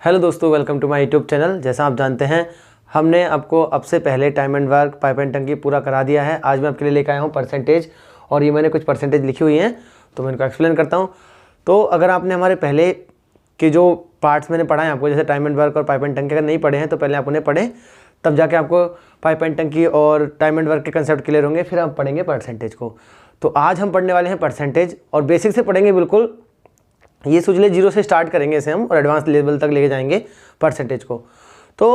Hello दोस्तों, welcome to my YouTube channel. जैसा आप जानते हैं हमने आपको अब से पहले time and work, pipe and टंकी पूरा करा दिया है। आज मैं आपके लिए लेकर आया हूँ परसेंटेज, और ये मैंने कुछ परसेंटेज लिखी हुई हैं तो मैं इनको एक्सप्लेन करता हूँ। तो अगर आपने हमारे पहले के जो पार्ट्स मैंने पढ़ाए आपको, जैसे टाइम एंड वर्क और पाइप एंड टंकी, अगर नहीं पढ़े हैं तो पहले आप उन्हें पढ़ें, तब जाके आपको पाइप एंड टंकी और टाइम एंड वर्क के कंसेप्ट क्लियर होंगे। फिर आप पढ़ेंगे परसेंटेज को। तो आज हम पढ़ने वाले हैं परसेंटेज, और बेसिक से पढ़ेंगे बिल्कुल। ये सोच ले 0 से स्टार्ट करेंगे इसे हम, और एडवांस लेवल तक लेके जाएंगे परसेंटेज को। तो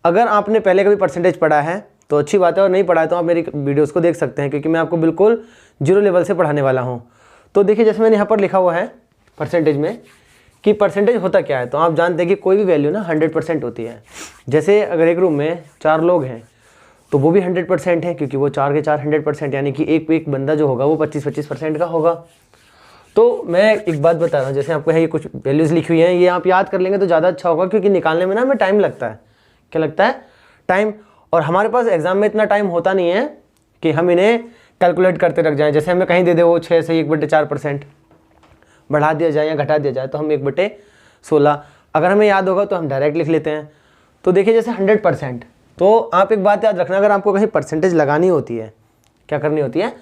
अगर आपने पहले कभी परसेंटेज पढ़ा है तो अच्छी बात है, और नहीं पढ़ा है तो आप मेरी वीडियोस को देख सकते हैं, क्योंकि मैं आपको बिल्कुल 0 लेवल से पढ़ाने वाला हूँ। तो देखिए, जैसे मैंने यहाँ पर लिखा हुआ है परसेंटेज में कि परसेंटेज होता क्या है। तो आप जानते हैं कि कोई भी वैल्यू ना 100% होती है। जैसे अगर एक रूम में 4 लोग हैं तो वो भी 100% है, क्योंकि वो 4 के 4 100%, यानी कि एक बंदा जो होगा वो 25-25% का होगा। तो मैं एक बात बता रहा हूँ, जैसे आपको है ये कुछ वैल्यूज़ लिखी हुई हैं, ये आप याद कर लेंगे तो ज़्यादा अच्छा होगा, क्योंकि निकालने में ना हमें टाइम लगता है। क्या लगता है? टाइम। और हमारे पास एग्जाम में इतना टाइम होता नहीं है कि हम इन्हें कैलकुलेट करते रख जाएं। जैसे हमें कहीं दे दे वो 6 से 1/4% बढ़ा दिया जाए या घटा दिया जाए, तो हम 1/16, अगर हमें याद होगा तो हम डायरेक्ट लिख लेते हैं। तो देखिए, जैसे 100%, तो आप एक बात याद रखना, अगर आपको कहीं परसेंटेज लगानी होती है, क्या करनी होती है?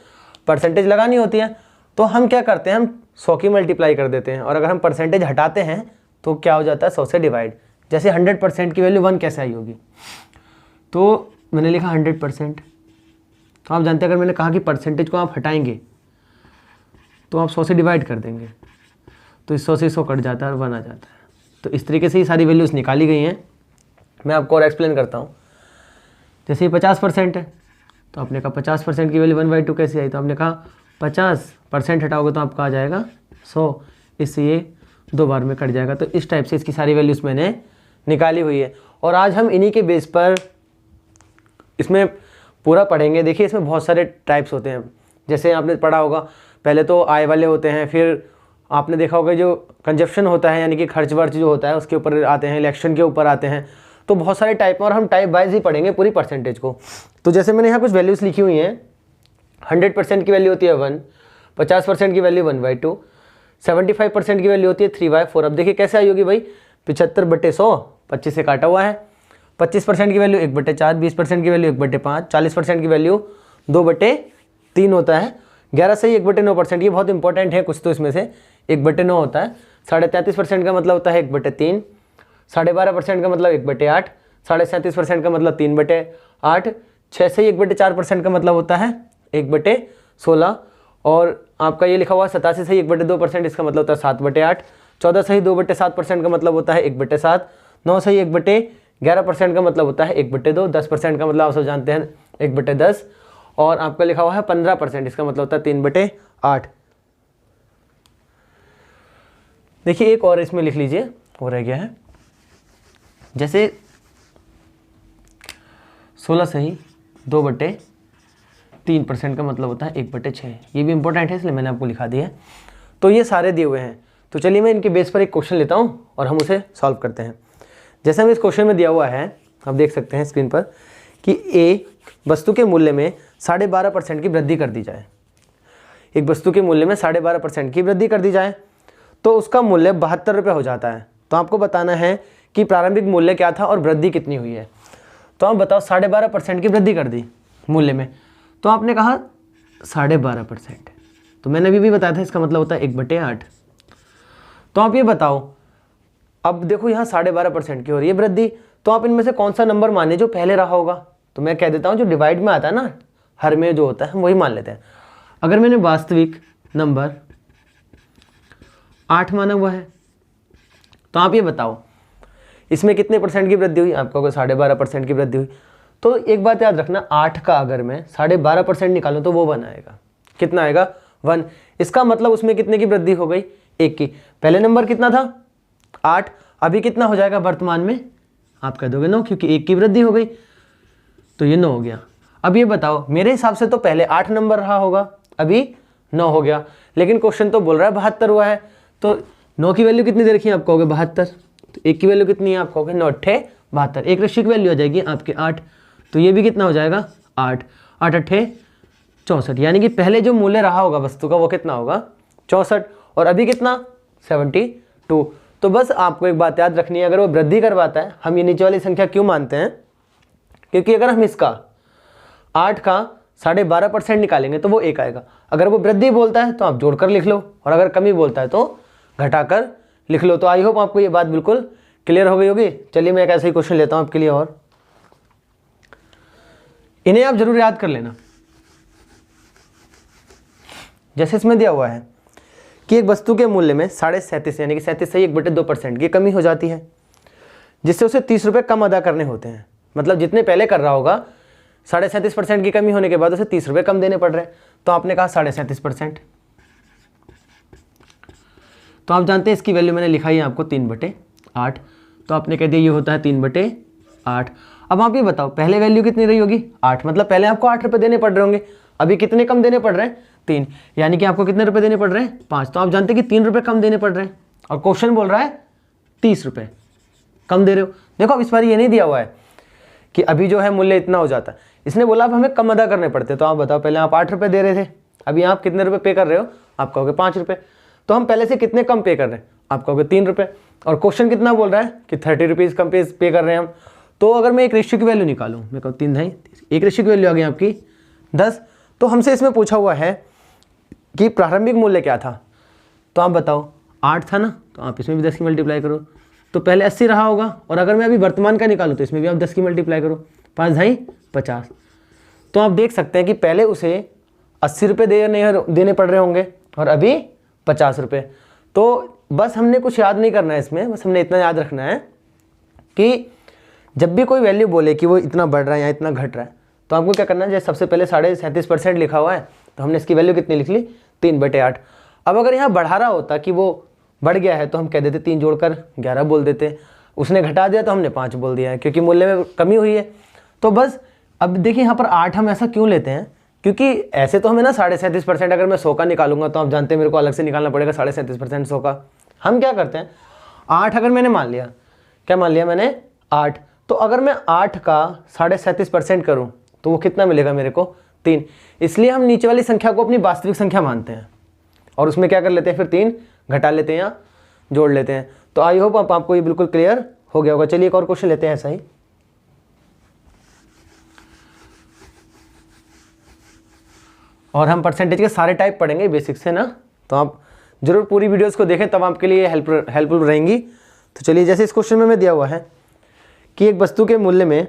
परसेंटेज लगानी होती है, तो हम क्या करते हैं, हम 100 की मल्टीप्लाई कर देते हैं। और अगर हम परसेंटेज हटाते हैं तो क्या हो जाता है? 100 से डिवाइड। जैसे 100% की वैल्यू 1 कैसे आई होगी? तो मैंने लिखा 100%। तो आप जानते हैं, अगर मैंने कहा कि परसेंटेज को आप हटाएंगे तो आप 100 से डिवाइड कर देंगे, तो इस 100 से 100 कट जाता है और 1 आ जाता है। तो इस तरीके से ही सारी वैल्यूज़ निकाली गई हैं। मैं आपको और एक्सप्लेन करता हूँ। जैसे ये 50% है, तो आपने कहा 50% की वैल्यू 1/2 कैसे आई? तो आपने कहा 50% हटाओगे तो आपका आ जाएगा 100, इससे ये 2 बार में कट जाएगा। तो इस टाइप से इसकी सारी वैल्यूज़ मैंने निकाली हुई है, और आज हम इन्हीं के बेस पर इसमें पूरा पढ़ेंगे। देखिए, इसमें बहुत सारे टाइप्स होते हैं। जैसे आपने पढ़ा होगा, पहले तो आय वाले होते हैं, फिर आपने देखा होगा जो कंजप्शन होता है, यानी कि खर्च वर्च जो होता है उसके ऊपर आते हैं, इलेक्शन के ऊपर आते हैं। तो बहुत सारे टाइप हैं, और हम टाइप वाइज ही पढ़ेंगे पूरी परसेंटेज को। तो जैसे मैंने यहाँ कुछ वैल्यूज़ लिखी हुई हैं। 100% की वैल्यू होती है 1, 50% की वैल्यू 1/2, 75% की वैल्यू होती है 3/4। अब देखिए कैसे आई होगी भाई? 75/100, 25 से काटा हुआ है। 25% की वैल्यू 1/4, 20% की वैल्यू 1/5, 40% की वैल्यू 2/3 होता है। 11 से ही 1/9%, ये बहुत इंपॉर्टेंट है कुछ तो इसमें से। 1/9 होता है। 33.5% का मतलब होता है 1/3, 12.5% का मतलब 1/8, 37% का मतलब 3/8, 6 से ही 1/4% का मतलब होता है 1/16, और आपका ये लिखा हुआ है 87 से ही 1/2%, इसका मतलब होता है 7/8, 14 से ही 2/7% का मतलब होता है 1/7, 9 से ही 1/11% का मतलब होता है 1/2, 10% का मतलब आप सब जानते हैं 1/10, और आपका लिखा हुआ है 15%, इसका मतलब होता है 3/8। देखिए, एक और इसमें लिख लीजिए, हो रह गया है। जैसे 16 से ही 2/3% का मतलब होता है 1/6। ये भी इंपॉर्टेंट है, इसलिए मैंने आपको लिखा दिया है। तो ये सारे दिए हुए हैं। तो चलिए मैं इनके बेस पर एक क्वेश्चन लेता हूँ और हम उसे सॉल्व करते हैं। जैसे हम इस क्वेश्चन में दिया हुआ है, आप देख सकते हैं स्क्रीन पर, कि ए वस्तु के मूल्य में 12.5% की वृद्धि कर दी जाए। एक वस्तु के मूल्य में 12.5% की वृद्धि कर दी जाए तो उसका मूल्य 72 रुपये हो जाता है। तो आपको बताना है कि प्रारंभिक मूल्य क्या था और वृद्धि कितनी हुई है। तो आप बताओ, 12.5% की वृद्धि कर दी मूल्य में, तो आपने कहा 12.5%, तो मैंने अभी भी बताया था इसका मतलब होता है 1/8। तो आप ये बताओ, अब देखो यहाँ 12.5% की हो रही है वृद्धि, तो आप इनमें से कौन सा नंबर माने जो पहले रहा होगा? तो मैं कह देता हूँ जो डिवाइड में आता है ना, हर में जो होता है हम वही मान लेते हैं। अगर मैंने वास्तविक नंबर 8 माना हुआ है, तो आप ये बताओ इसमें कितने परसेंट की वृद्धि हुई? आपका 12.5% की वृद्धि हुई। तो एक बात याद रखना, 8 का अगर मैं 12.5% निकालूं तो वो 1 आएगा। कितना आएगा? 1। इसका मतलब उसमें कितने की वृद्धि हो गई? 1 की। पहले नंबर कितना था? 8। अभी कितना हो जाएगा वर्तमान में? आप कह दोगे 9, क्योंकि 1 की वृद्धि हो गई, तो ये 9 हो गया। अब ये बताओ, मेरे हिसाब से तो पहले 8 नंबर रहा होगा, अभी 9 हो गया, लेकिन क्वेश्चन तो बोल रहा है 72 हुआ है। तो 9 की वैल्यू कितनी दे रखी है? आप कहोगे 72। तो 1 की वैल्यू कितनी है? आप कहोगे 9 8 72। एक रशिक वैल्यू आ जाएगी आपके 8, तो ये भी कितना हो जाएगा? 8। 8 8 64, यानी कि पहले जो मूल्य रहा होगा वस्तु का वो कितना होगा? 64, और अभी कितना? 72। तो बस आपको एक बात याद रखनी है, अगर वो वृद्धि करवाता है, हम ये नीचे वाली संख्या क्यों मानते हैं, क्योंकि अगर हम इसका 8 का 12.5% निकालेंगे तो वो 1 आएगा। अगर वो वृद्धि बोलता है तो आप जोड़कर लिख लो, और अगर कमी बोलता है तो घटाकर लिख लो। तो आई होप आपको ये बात बिल्कुल क्लियर हो गई होगी। चलिए मैं एक ऐसा ही क्वेश्चन लेता हूँ आपके लिए, और इन्हें आप जरूर याद कर लेना। जैसे इसमें दिया हुआ है कि एक वस्तु के मूल्य में 37.5 यानी कि 37.2% की कमी हो जाती है, जिससे उसे 30 रुपये कम अदा करने होते हैं। मतलब जितने पहले कर रहा होगा 37.5% की कमी होने के बाद उसे 30 रुपये कम देने पड़ रहे हैं। तो आपने कहा 37.5%, तो आप जानते हैं इसकी वैल्यू मैंने लिखा है आपको 3/8। तो आपने कह दिया ये होता है 3/8। अब आप ये बताओ पहले वैल्यू कितनी रही होगी 8, मतलब पहले आपको 8 रुपये देने पड़ रहे होंगे, अभी कितने कम देने पड़ रहे हैं 3, यानी कि आपको कितने रुपए देने पड़ रहे हैं 5। तो आप जानते हैं कि 3 रुपये कम देने पड़ रहे हैं, और क्वेश्चन बोल रहा है 30 रुपये कम दे रहे हो। देखो अब इस बार ये नहीं दिया हुआ है कि अभी जो है मूल्य इतना हो जाता है, इसने बोला अब हमें कम अदा करने पड़ते। तो आप बताओ पहले आप 8 रुपये दे रहे थे, अभी आप कितने रुपये पे कर रहे हो, आप कहोगे 5 रुपये। तो हम पहले से कितने कम पे कर रहे हैं, आप कहोगे 3 रुपये, और क्वेश्चन कितना बोल रहा है कि 30 रुपीज़ कम पे कर रहे हैं हम। तो अगर मैं एक रेशियो की वैल्यू निकालूँ, मैं कहूँ 3 ढाई, एक रेशियो की वैल्यू आ गई आपकी 10। तो हमसे इसमें पूछा हुआ है कि प्रारंभिक मूल्य क्या था, तो आप बताओ 8 था ना, तो आप इसमें भी 10 की मल्टीप्लाई करो, तो पहले 80 रहा होगा, और अगर मैं अभी वर्तमान का निकालूँ तो इसमें भी आप 10 की मल्टीप्लाई करो, 5 ढाई 50। तो आप देख सकते हैं कि पहले उसे 80 रुपये देने पड़ रहे होंगे और अभी 50 रुपये। तो बस हमने कुछ याद नहीं करना है इसमें, बस हमने इतना याद रखना है कि जब भी कोई वैल्यू बोले कि वो इतना बढ़ रहा है या इतना घट रहा है, तो आपको क्या करना है, जैसे सबसे पहले 37.5% लिखा हुआ है, तो हमने इसकी वैल्यू कितनी लिख ली 3/8। अब अगर यहाँ बढ़ा रहा होता कि वो बढ़ गया है तो हम कह देते 3 जोड़कर 11 बोल देते, उसने घटा दिया तो हमने 5 बोल दिया है, क्योंकि मूल्य में कमी हुई है। तो बस अब देखिए यहाँ पर 8 हम ऐसा क्यों लेते हैं, क्योंकि ऐसे तो हमें ना 37.5%, अगर मैं 100 का निकालूंगा तो आप जानते हैं मेरे को अलग से निकालना पड़ेगा 37.5% 100 का। हम क्या करते हैं 8 अगर मैंने मान लिया, क्या मान लिया मैंने 8, तो अगर मैं 8 का 37.5% करूँ तो वो कितना मिलेगा मेरे को 3। इसलिए हम नीचे वाली संख्या को अपनी वास्तविक संख्या मानते हैं और उसमें क्या कर लेते हैं फिर 3 घटा लेते हैं या जोड़ लेते हैं। तो आई होप आपको ये बिल्कुल क्लियर हो गया होगा। चलिए एक और क्वेश्चन लेते हैं ऐसा ही। और हम परसेंटेज के सारे टाइप पढ़ेंगे बेसिक से ना, तो आप जरूर पूरी वीडियोस को देखें, तब आपके लिए हेल्पफुल रहेंगी। तो चलिए जैसे इस क्वेश्चन में दिया हुआ है कि एक वस्तु के मूल्य में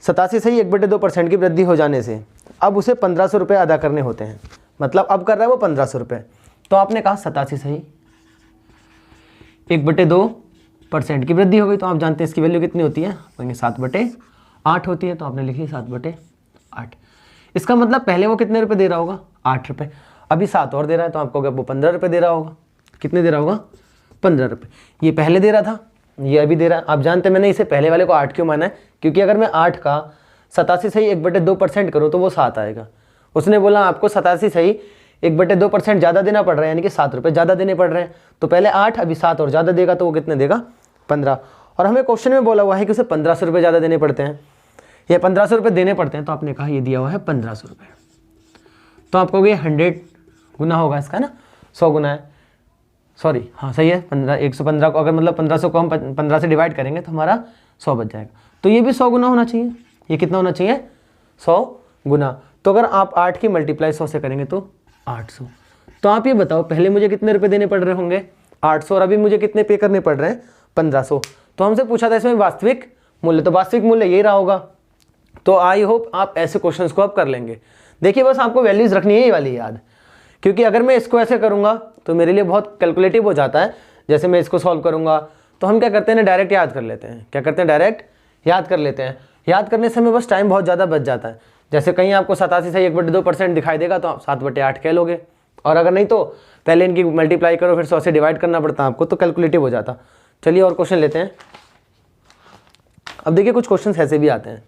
87.2% की वृद्धि हो जाने से अब उसे 1500 रुपये अदा करने होते हैं, मतलब अब कर रहा है वो 1500 रुपये। तो आपने कहा 87.1/2% की वृद्धि हो गई, तो आप जानते हैं इसकी वैल्यू कितनी होती है, 7/8 होती है। तो आपने लिखी 7/8। इसका मतलब पहले वो कितने रुपए दे रहा होगा 8 रुपये, अभी 7 और दे रहा है, तो आपको क्या वो 15 रुपये दे रहा होगा। कितने दे रहा होगा 15 रुपये। ये पहले दे रहा था, ये अभी दे रहा है। आप जानते हैं मैंने इसे पहले वाले को 8 क्यों माना है, क्योंकि अगर मैं 8 का 87.1/2% करूँ तो वो 7 आएगा। उसने बोला आपको 87.1/2% ज़्यादा देना पड़ रहा है, यानी कि 7 रुपये ज़्यादा देने पड़ रहे हैं। तो पहले 8 अभी 7 और ज़्यादा देगा, तो वो कितने देगा 15। और हमें क्वेश्चन में बोला हुआ है कि उसे 1500 रुपये ज़्यादा देने पड़ते हैं, या 1500 रुपये देने पड़ते हैं। तो आपने कहा ये दिया हुआ है 1500 रुपये, तो आपको ये 100 गुना होगा इसका ना, 100 गुना है, सॉरी हाँ सही है 115 को अगर मतलब 1500 को हम 15 से डिवाइड करेंगे तो हमारा 100 बच जाएगा। तो ये भी 100 गुना होना चाहिए, ये कितना होना चाहिए 100 गुना। तो अगर आप 8 की मल्टीप्लाई 100 से करेंगे तो 800। तो आप ये बताओ पहले मुझे कितने रुपए देने पड़ रहे होंगे 800, और अभी मुझे कितने पे करने पड़ रहे हैं 1500। तो हमसे पूछा था इसमें वास्तविक मूल्य, तो वास्तविक मूल्य यही रहा होगा। तो आई होप आप ऐसे क्वेश्चंस को अब कर लेंगे। देखिए बस आपको वैल्यूज रखनी है ये वाली याद, क्योंकि अगर मैं इसको ऐसे करूँगा तो मेरे लिए बहुत कैलकुलेटिव हो जाता है। जैसे मैं इसको सॉल्व करूँगा तो हम क्या करते हैं ना, डायरेक्ट याद कर लेते हैं। क्या करते हैं, डायरेक्ट याद कर लेते हैं। याद करने से हमें बस टाइम बहुत ज़्यादा बच जाता है। जैसे कहीं आपको 87.1/2% दिखाई देगा तो आप 7/8 कह लोगे, और अगर नहीं तो पहले इनकी मल्टीप्लाई करो फिर 100 से डिवाइड करना पड़ता है आपको, तो कैलकुलेटिव हो जाता। चलिए और क्वेश्चन लेते हैं। अब देखिए कुछ क्वेश्चन ऐसे भी आते हैं,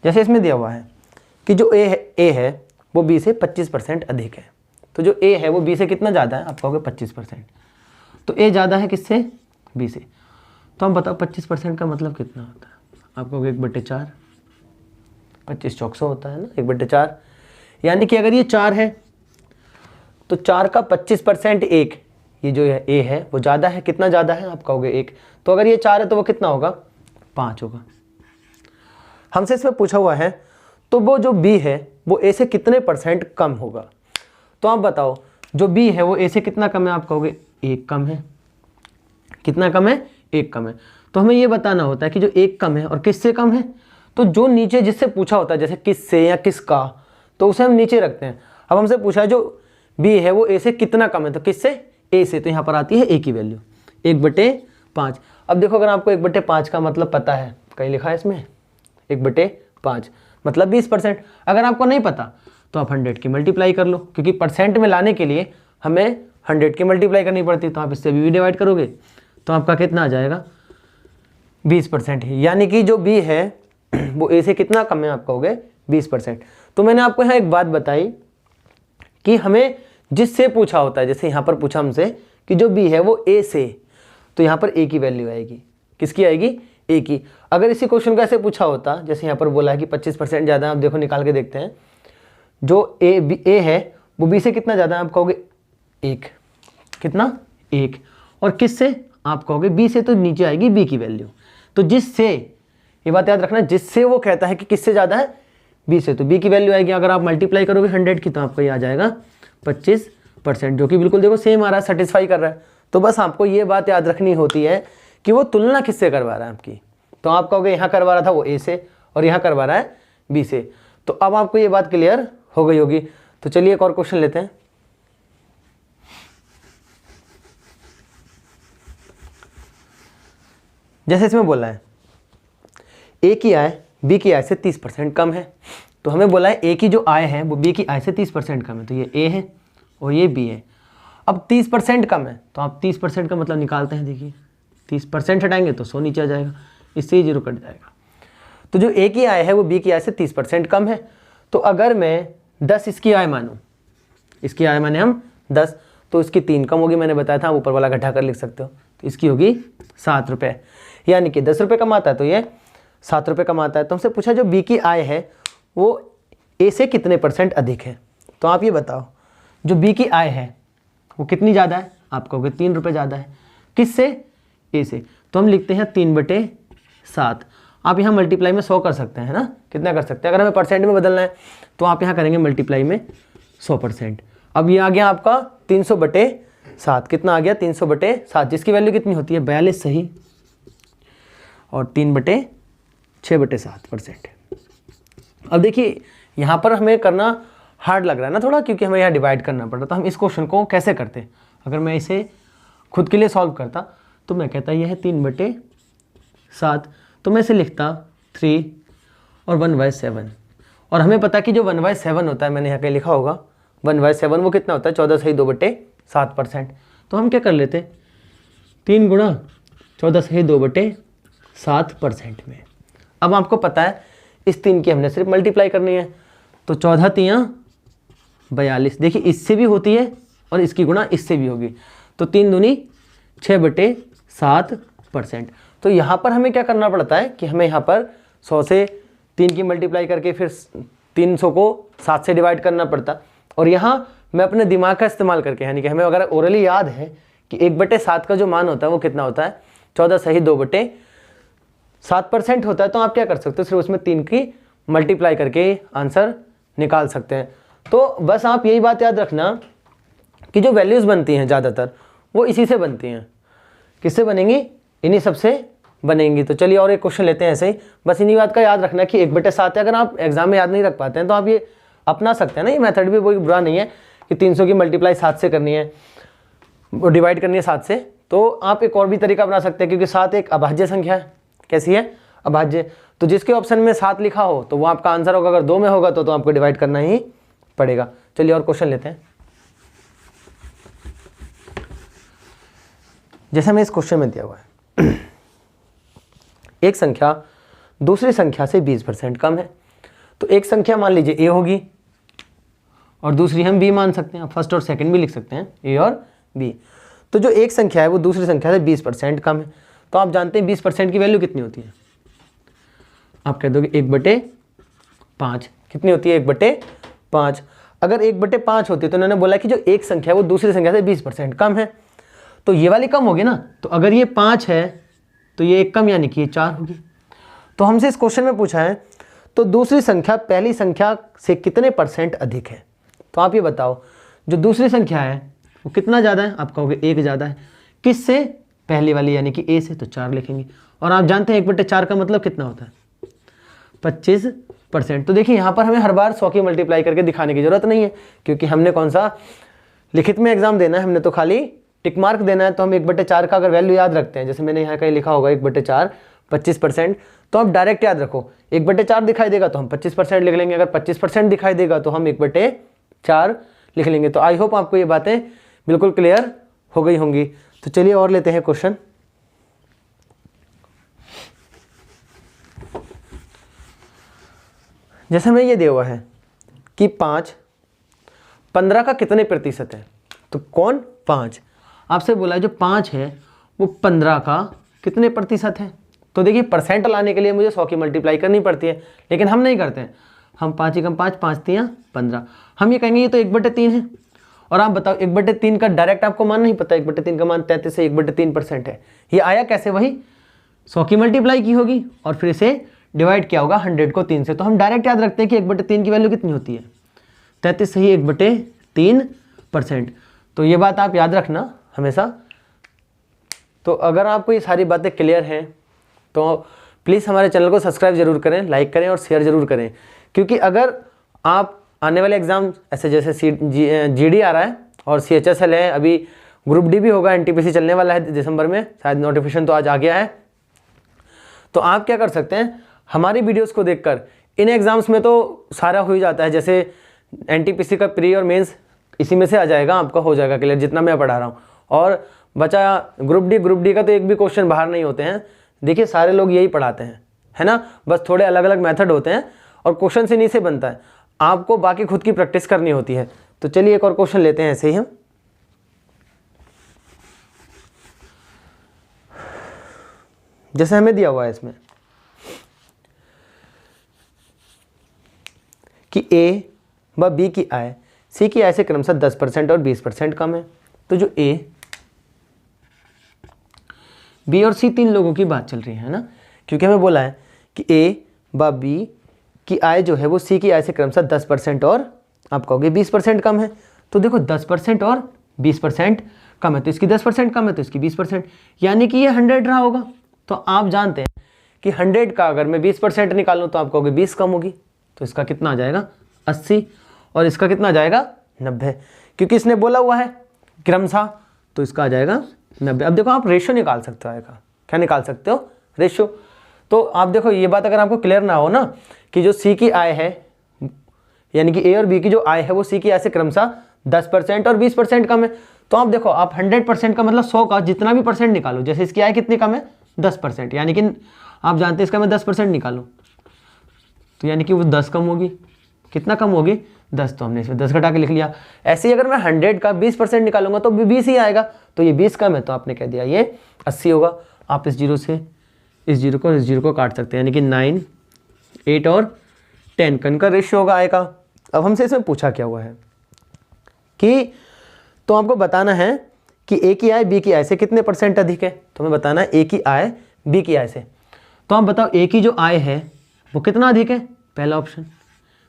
जैसे इसमें दिया हुआ है कि जो ए है वो बी से 25% अधिक है। तो जो ए है वो बी से कितना ज़्यादा है, आप कहोगे 25%। तो ए ज़्यादा है किससे, बी से। तो हम बताओ 25% का मतलब कितना होता है, आप कहोगे 1/4, 25 चौक 100 होता है ना, 1/4। यानी कि अगर ये 4 है तो 4 का 25% 1, ये जो है ए है वो ज़्यादा है, कितना ज़्यादा है आप कहोगे 1, तो अगर ये 4 है तो वो कितना होगा 5 होगा। हमसे इसमें पूछा हुआ है तो वो जो बी है वो ए से कितने % कम होगा। तो आप बताओ जो बी है वो ए से कितना कम है, आप कहोगे 1 कम है। कितना कम है 1 कम है। तो हमें ये बताना होता है कि जो 1 कम है और किससे कम है, तो जो नीचे जिससे पूछा होता है जैसे किससे या किसका, तो उसे हम नीचे रखते हैं। अब हमसे पूछा है जो बी है वो ए से कितना कम है, तो किससे ए से, तो यहाँ पर आती है ए की वैल्यू 1/5। अब देखो अगर आपको 1/5 का मतलब पता है, कहीं लिखा है इसमें 1/5 मतलब 20%। अगर आपको नहीं पता तो आप 100 की मल्टीप्लाई कर लो, क्योंकि परसेंट में लाने के लिए हमें 100 की मल्टीप्लाई करनी पड़ती है। तो आप इससे भी डिवाइड करोगे तो आपका कितना आ जाएगा 20% ही, यानी कि जो बी है वो ए से कितना कम है, आप कहोगे 20%। तो मैंने आपको यहाँ एक बात बताई कि हमें जिससे पूछा होता है, जैसे यहाँ पर पूछा हमसे कि जो बी है वो ए से, तो यहाँ पर ए की वैल्यू आएगी, किसकी आएगी ए की। अगर इसी क्वेश्चन को ऐसे पूछा होता, जैसे यहाँ पर बोला है कि 25% ज़्यादा है, आप देखो निकाल के देखते हैं, जो ए है वो बी से कितना ज़्यादा है, आप कहोगे 1, कितना 1, और किससे आप कहोगे बी से, तो नीचे आएगी बी की वैल्यू। तो जिससे, ये बात याद रखना, जिससे वो कहता है कि किससे ज़्यादा है बी से, तो बी की वैल्यू आएगी। अगर आप मल्टीप्लाई करोगे 100 की तो आपको ये आ जाएगा 25%, जो कि बिल्कुल देखो सेम आ रहा है, सेटिस्फाई कर रहा है। तो बस आपको ये बात याद रखनी होती है कि वो तुलना किससे करवा रहा है आपकी। तो आप कहोगे यहाँ करवा रहा था वो ए से और यहाँ करवा रहा है बी से। तो अब आपको ये बात क्लियर हो गई होगी। तो चलिए एक और क्वेश्चन लेते हैं। जैसे इसमें बोला है ए की आय बी की आय से 30% कम है, तो हमें बोला है ए की जो आय है वो बी की आय से 30% कम है, तो ये ए है और ये बी है। अब 30% कम है तो आप 30% का मतलब निकालते हैं, देखिए 30% हटाएंगे तो 100 नीचे आ जाएगा, इससे ही 0 कट जाएगा। तो जो ए की आय है वो बी की आय से 30% कम है। तो अगर मैं 10 इसकी आय मानूँ, इसकी आय माने हम 10, तो इसकी 3 कम होगी, मैंने बताया था, ऊपर वाला घटा कर लिख सकते हो। तो इसकी होगी 7 रुपये, यानी कि 10 रुपये कमाता है तो ये 7 रुपये कमाता है। तो हमसे पूछा जो बी की आय है वो ए से कितने % अधिक है। तो आप ये बताओ जो बी की आय है वो कितनी ज़्यादा है, आप कहोगे 3 रुपये ज़्यादा है, किससे ए से। तो हम लिखते हैं 3/7। आप यहाँ मल्टीप्लाई में 100 कर सकते हैं, है ना, कितना कर सकते हैं। अगर हमें परसेंट में बदलना है तो आप यहाँ करेंगे मल्टीप्लाई में 100%। अब ये आ गया आपका 300/7, कितना आ गया 300/7, जिसकी वैल्यू कितनी होती है 42 सही, और 3/6/7%। अब देखिए यहाँ पर हमें करना हार्ड लग रहा है ना थोड़ा, क्योंकि हमें यहाँ डिवाइड करना पड़ रहा। तो हम इस क्वेश्चन को कैसे करते, अगर मैं इसे खुद के लिए सॉल्व करता तो मैं कहता यह है 3/7, तो मैं इसे लिखता 3 और 1/7। और हमें पता है कि जो 1/7 होता है, मैंने यहाँ कहीं लिखा होगा 1/7 वो कितना होता है 14 सही 2/7%। तो हम क्या कर लेते 3 गुणा 14 सही 2/7% में। अब आपको पता है इस 3 की हमने सिर्फ मल्टीप्लाई करनी है, तो 14 तियाँ 42, देखिए इससे भी होती है और इसकी गुणा इससे भी होगी, तो 3 दूनी 6/7%। तो यहाँ पर हमें क्या करना पड़ता है कि हमें यहाँ पर 100 से 3 की मल्टीप्लाई करके फिर 300 को 7 से डिवाइड करना पड़ता। और यहाँ मैं अपने दिमाग का इस्तेमाल करके, यानी कि हमें अगर ओरली याद है कि 1/7 का जो मान होता है वो कितना होता है 14 सही 2/7% होता है, तो आप क्या कर सकते हो सिर्फ उसमें 3 की मल्टीप्लाई करके आंसर निकाल सकते हैं। तो बस आप यही बात याद रखना कि जो वैल्यूज़ बनती हैं ज़्यादातर वो इसी से बनती हैं। किससे बनेंगी, इन्हीं सबसे बनेंगी। तो चलिए और एक क्वेश्चन लेते हैं ऐसे ही, बस इन्हीं बात का याद रखना कि 1/7 है। अगर आप एग्जाम में याद नहीं रख पाते हैं तो आप ये अपना सकते हैं ना, ये मेथड भी कोई बुरा नहीं है कि 300 की मल्टीप्लाई 7 से करनी है, वो डिवाइड करनी है 7 से। तो आप एक और भी तरीका बना सकते हैं, क्योंकि 7 एक अभाज्य संख्या है। कैसी है, अभाज्य। तो जिसके ऑप्शन में 7 लिखा हो तो वो आपका आंसर होगा, अगर 2 में होगा तो आपको डिवाइड करना ही पड़ेगा। चलिए और क्वेश्चन लेते हैं। जैसे हमें इस क्वेश्चन में दिया हुआ है एक संख्या दूसरी संख्या से 20% कम है। तो एक संख्या मान लीजिए ए होगी और दूसरी हम बी मान सकते हैं, फर्स्ट और सेकंड भी लिख सकते हैं, ए और बी। तो जो एक संख्या है वो दूसरी संख्या से 20% कम है। तो आप जानते हैं 20% की वैल्यू कितनी होती है, आप कह दोगे 1/5। कितनी होती है 1/5। अगर 1/5 होती तो उन्होंने बोला कि जो एक संख्या है वो दूसरी संख्या से 20% कम है, तो ये वाली कम होगी ना। तो अगर ये 5 है तो ये एक कम, यानी कि ये 4 होगी। तो हमसे इस क्वेश्चन में पूछा है तो दूसरी संख्या पहली संख्या से कितने % अधिक है। तो आप ये बताओ जो दूसरी संख्या है वो कितना ज़्यादा है, आप कहोगे 1 ज़्यादा है। किससे? पहली वाली यानी कि ए से, तो 4 लिखेंगे। और आप जानते हैं 1/4 का मतलब कितना होता है, 25%। तो देखिए यहाँ पर हमें हर बार 100 की मल्टीप्लाई करके दिखाने की जरूरत नहीं है, क्योंकि हमने कौन सा लिखित में एग्जाम देना है, हमने तो खाली टिक मार्क देना है। तो हम 1/4 का अगर वैल्यू याद रखते हैं, जैसे मैंने यहाँ कहीं लिखा होगा 1/4 25%, तो आप डायरेक्ट याद रखो 1/4 दिखाई देगा तो हम 25% लिख लेंगे, अगर 25% दिखाई देगा तो हम 1/4 लिख लेंगे। तो आई होप आपको ये बातें बिल्कुल क्लियर हो गई होंगी। तो चलिए और लेते हैं क्वेश्चन। जैसे हमें ये दिया हुआ है कि 5 15 का कितने प्रतिशत है, तो कौन 5, आपसे बोला है जो 5 है वो 15 का कितने प्रतिशत है। तो देखिए परसेंट लाने के लिए मुझे 100 की मल्टीप्लाई करनी पड़ती है, लेकिन हम नहीं करते हैं। हम 5 एकम 5, 5 तियां 15, हम ये कहेंगे ये तो 1/3 है। और आप बताओ 1/3 का डायरेक्ट आपको मान नहीं पता, 1/3 का मान 33 से 1/3% है। ये आया कैसे, वही 100 की मल्टीप्लाई की होगी और फिर इसे डिवाइड किया होगा 100 को 3 से। तो हम डायरेक्ट याद रखते हैं कि 1/3 की वैल्यू कितनी होती है, 33 से ही 1/3%। तो ये बात आप याद रखना हमेशा। तो अगर आपको ये सारी बातें क्लियर हैं तो प्लीज़ हमारे चैनल को सब्सक्राइब जरूर करें, लाइक करें और शेयर जरूर करें, क्योंकि अगर आप आने वाले एग्जाम ऐसे जैसे GD आ रहा है और CHSL है, अभी ग्रुप D भी होगा, NTPC चलने वाला है दिसंबर में, शायद नोटिफिकेशन तो आज आ गया है। तो आप क्या कर सकते हैं, हमारी वीडियोस को देखकर, इन एग्जाम्स में तो सारा हो ही जाता है, जैसे NTPC का प्री और मेंस इसी में से आ जाएगा, आपका हो जाएगा क्लियर जितना मैं पढ़ा रहा हूँ। और बचा ग्रुप D का तो एक भी क्वेश्चन बाहर नहीं होते हैं। देखिए सारे लोग यही पढ़ाते हैं, है ना, बस थोड़े अलग अलग मेथड होते हैं और क्वेश्चन से नहीं से बनता है, आपको बाकी खुद की प्रैक्टिस करनी होती है। तो चलिए एक और क्वेश्चन लेते हैं ऐसे ही हम। जैसे हमें दिया हुआ है इसमें कि A व B की आय C की आय से क्रमशः 10% और 20% कम है। तो जो A, B और C 3 लोगों की बात चल रही है ना, क्योंकि हमें बोला है कि A व B की आय जो है वो C की आय से क्रमशः 10% और आप कहोगे 20% कम है। तो देखो 10% और 20% कम है, तो इसकी 10% कम है तो इसकी 20%, यानी कि ये 100 रहा होगा। तो आप जानते हैं कि 100 का अगर मैं 20% निकालूँ तो आप कहोगे 20 कम होगी, तो इसका कितना आ जाएगा 80, और इसका कितना आ जाएगा 90, क्योंकि इसने बोला हुआ है क्रमशः, तो इसका आ जाएगा 90। अब देखो आप रेशियो निकाल सकते हो, आएगा क्या निकाल सकते हो, रेशियो। तो आप देखो ये बात अगर आपको क्लियर ना हो ना कि जो C की आय है यानी कि A और B की जो आय है वो C की आय से क्रमशः 10% और 20% कम है, तो आप देखो आप 100% का मतलब 100 का जितना भी परसेंट निकालो, जैसे इसकी आय कितनी कम है 10%, यानी कि आप जानते हैं इसका मैं 10% निकालूँ तो यानी कि वो 10 कम होगी, कितना कम होगी 10, तो हमने इसमें 10 घटा के लिख लिया। ऐसे ही अगर मैं 100 का 20% निकालूंगा तो 20 ही आएगा, तो ये 20 कम है तो आपने कह दिया ये 80 होगा। आप इस जीरो से इस जीरो को काट सकते हैं, यानी कि 9, 8 और 10 का इनका रेशियो होगा आय का। अब हमसे इसमें पूछा क्या हुआ है कि तो आपको बताना है कि A की आय B की आय से कितने % अधिक है। तो हमें बताना है A की आय B की आय से। तो आप बताओ A की जो आय है वो कितना अधिक है, पहला ऑप्शन,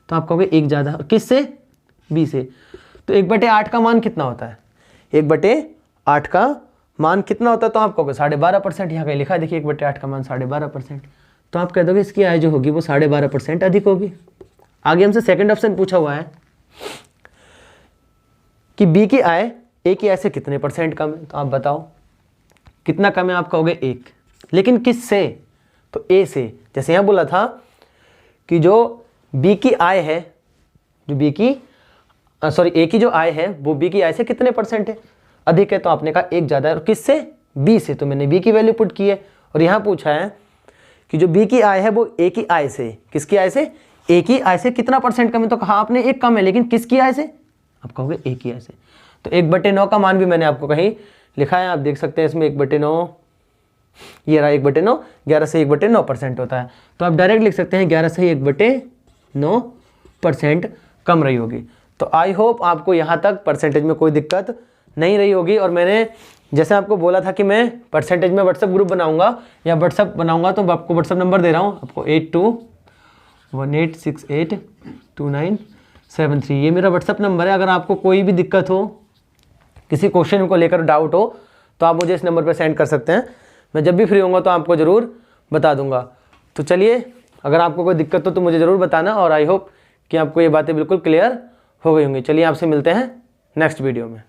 तो आप कहोगे 1 ज़्यादा, किससे, B से। तो 1/8 का मान कितना होता है, 1/8 का मान कितना होता है, तो आप कहोगे 12.5%, यहाँ कहीं लिखा है देखिए 1/8 का मान 12.5%, तो आप कह दोगे इसकी आय जो होगी वो 12.5% अधिक होगी। आगे हमसे सेकंड ऑप्शन पूछा हुआ है कि B की आय A की आय से कितने % कम है, तो आप बताओ कितना कम है, आप कहोगे 1, लेकिन किससे, तो A से। जैसे यहाँ बोला था कि जो B की आय है, जो A की जो आय है वो B की आय से कितने % है, अधिक है, तो आपने कहा 1 ज़्यादा है, और किससे, B से, तो मैंने B की वैल्यू पुट की है। और यहाँ पूछा है कि जो B की आय है वो A की आय से, किसकी आय से, A की आय से कितना % कम है, तो कहा आपने 1 कम है, लेकिन किसकी आय से, आप कहोगे A की आय से। तो 1/9 का मान भी मैंने आपको कहीं लिखा है, आप देख सकते हैं इसमें 1/9, ये रहा 1/9, 11 से 1/9% होता है, तो आप डायरेक्ट लिख सकते हैं 11 से 1/9% कम रही होगी। तो आई होप आपको यहाँ तक परसेंटेज में कोई दिक्कत नहीं रही होगी। और मैंने जैसे आपको बोला था कि मैं परसेंटेज में व्हाट्सअप ग्रुप बनाऊंगा या व्हाट्सअप बनाऊंगा, तो आपको व्हाट्सअप नंबर दे रहा हूँ आपको 8218682973। ये मेरा व्हाट्सअप नंबर है। अगर आपको कोई भी दिक्कत हो, किसी क्वेश्चन को लेकर डाउट हो, तो आप मुझे इस नंबर पर सेंड कर सकते हैं। मैं जब भी फ्री होऊंगा तो आपको ज़रूर बता दूंगा। तो चलिए, अगर आपको कोई दिक्कत हो तो मुझे ज़रूर बताना, और आई होप कि आपको ये बातें बिल्कुल क्लियर हो गई होंगी। चलिए, आपसे मिलते हैं नेक्स्ट वीडियो में।